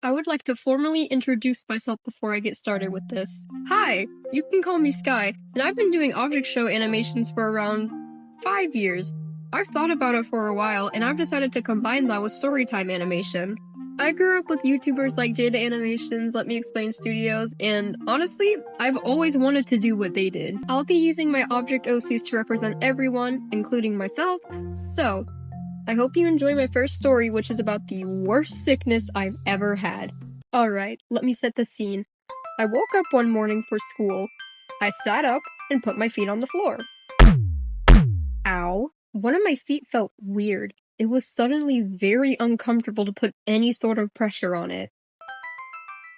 I would like to formally introduce myself before I get started with this. Hi, you can call me Sky, and I've been doing object show animations for around 5 years. I've thought about it for a while, and I've decided to combine that with storytime animation. I grew up with YouTubers like Jada Animations, Let Me Explain Studios, and honestly, I've always wanted to do what they did. I'll be using my object OCs to represent everyone, including myself, so I hope you enjoy my first story, which is about the worst sickness I've ever had. Alright, let me set the scene. I woke up one morning for school. I sat up and put my feet on the floor. Ow. One of my feet felt weird. It was suddenly very uncomfortable to put any sort of pressure on it.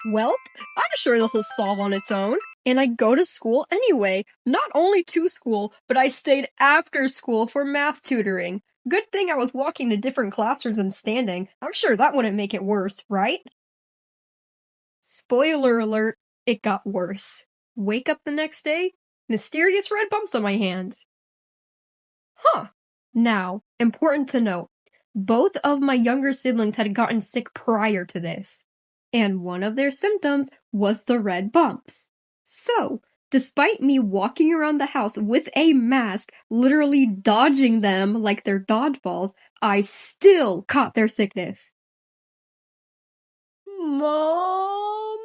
Welp, I'm sure this will solve on its own. And I go to school anyway. Not only to school, but I stayed after school for math tutoring. Good thing I was walking to different classrooms and standing. I'm sure that wouldn't make it worse, right? Spoiler alert, it got worse. Wake up the next day, mysterious red bumps on my hands. Huh. Now, important to note, both of my younger siblings had gotten sick prior to this, and one of their symptoms was the red bumps. So, despite me walking around the house with a mask, literally dodging them like they're dodgeballs, I still caught their sickness. Mom?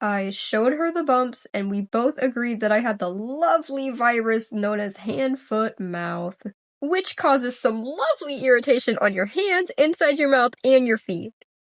I showed her the bumps, and we both agreed that I had the lovely virus known as hand, foot, mouth, which causes some lovely irritation on your hands, inside your mouth, and your feet.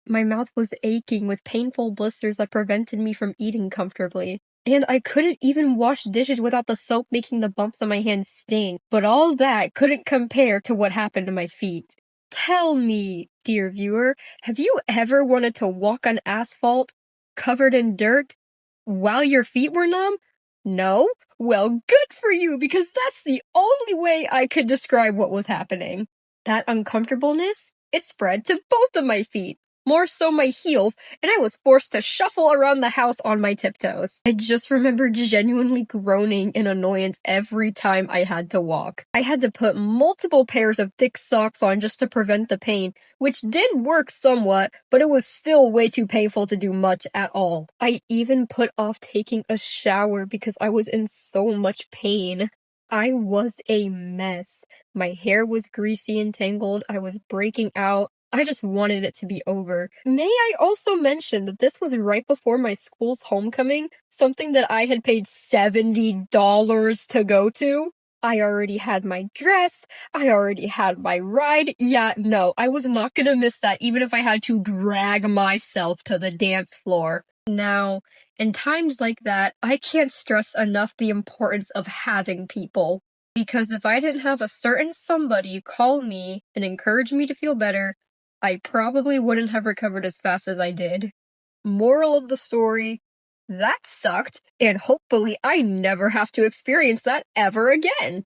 My mouth was aching with painful blisters that prevented me from eating comfortably. And I couldn't even wash dishes without the soap making the bumps on my hands sting. But all that couldn't compare to what happened to my feet. Tell me, dear viewer, have you ever wanted to walk on asphalt, covered in dirt, while your feet were numb? No? Well, good for you, because that's the only way I could describe what was happening. That uncomfortableness, it spread to both of my feet. More so my heels, and I was forced to shuffle around the house on my tiptoes. I just remember genuinely groaning in annoyance every time I had to walk. I had to put multiple pairs of thick socks on just to prevent the pain, which did work somewhat, but it was still way too painful to do much at all. I even put off taking a shower because I was in so much pain. I was a mess. My hair was greasy and tangled, I was breaking out. I just wanted it to be over. May I also mention that this was right before my school's homecoming, something that I had paid $70 to go to. I already had my dress, I already had my ride. Yeah, no, I was not gonna miss that even if I had to drag myself to the dance floor. Now, in times like that, I can't stress enough the importance of having people. Because if I didn't have a certain somebody call me and encourage me to feel better, I probably wouldn't have recovered as fast as I did. Moral of the story, that sucked, and hopefully I never have to experience that ever again.